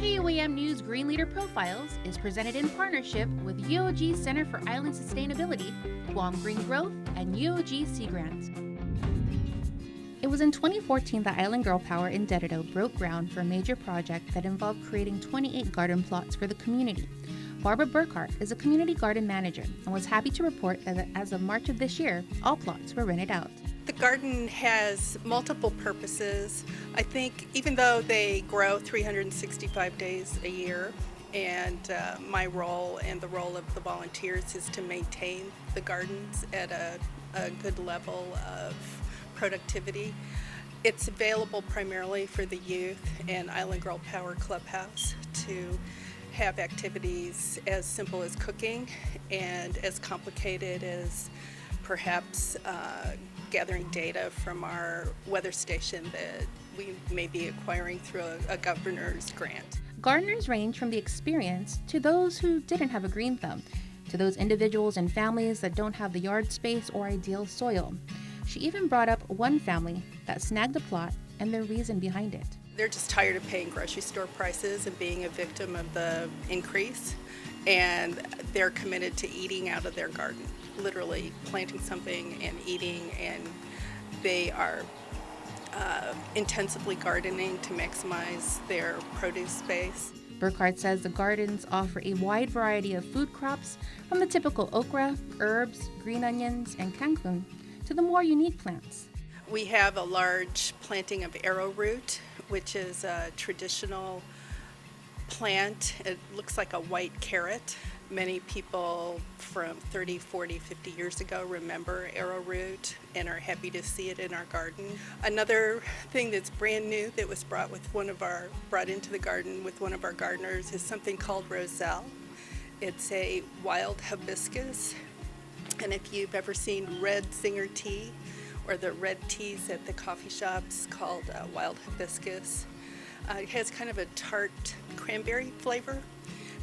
KUAM News Green Leader Profiles is presented in partnership with UOG Center for Island Sustainability, Guam Green Growth, and UOG Sea Grant. It was in 2014 that Island Girl Power in Dededo broke ground for a major project that involved creating 28 garden plots for the community. Barbara Burkhardt is a community garden manager and was happy to report that as of March of this year, all plots were rented out. The garden has multiple purposes. I think even though they grow 365 days a year, and my role and the role of the volunteers is to maintain the gardens at a good level of productivity. It's available primarily for the youth and Island Girl Power Clubhouse to have activities as simple as cooking and as complicated as perhaps gathering data from our weather station that we may be acquiring through a governor's grant. Gardeners range from the experienced to those who didn't have a green thumb, to those individuals and families that don't have the yard space or ideal soil. She even brought up one family that snagged a plot and the reason behind it. They're just tired of paying grocery store prices and being a victim of the increase, and they're committed to eating out of their garden, literally planting something and eating, and they are intensively gardening to maximize their produce space. Burkhardt says the gardens offer a wide variety of food crops, from the typical okra, herbs, green onions, and kangkung, to the more unique plants. We have a large planting of arrowroot, which is a traditional plant. It looks like a white carrot. Many people from 30, 40, 50 years ago remember arrowroot and are happy to see it in our garden. Another thing that's brand new that was brought into the garden with one of our gardeners is something called roselle. It's a wild hibiscus, and if you've ever seen red singer tea or the red teas at the coffee shops called wild hibiscus, it has kind of a tart cranberry flavor.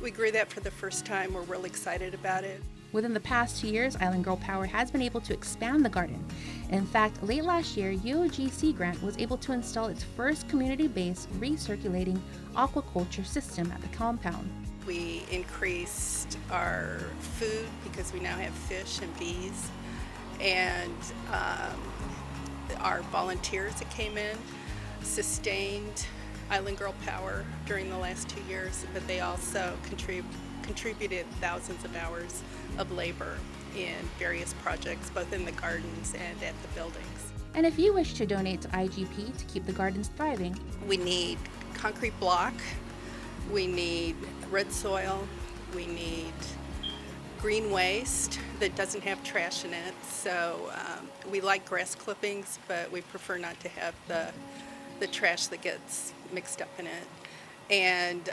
We grew that for the first time. We're really excited about it. Within the past 2 years, Island Girl Power has been able to expand the garden. In fact, late last year, UOG Sea Grant was able to install its first community-based recirculating aquaculture system at the compound. We increased our food because we now have fish and bees, and our volunteers that came in sustained Island Girl Power during the last 2 years, but they also contributed thousands of hours of labor in various projects, both in the gardens and at the buildings. And if you wish to donate to IGP to keep the gardens thriving, we need concrete block, we need red soil, we need green waste that doesn't have trash in it. So we like grass clippings, but we prefer not to have the trash that gets mixed up in it. And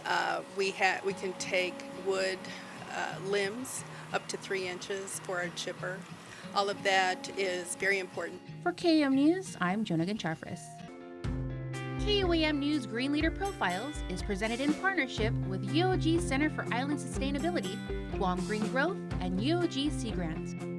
we can take wood limbs up to 3 inches for our chipper. All of that is very important. For KUAM News, I'm Jonah Goncharfris. KUAM News Green Leader Profiles is presented in partnership with UOG Center for Island Sustainability, Guam Green Growth, and UOG Sea Grant.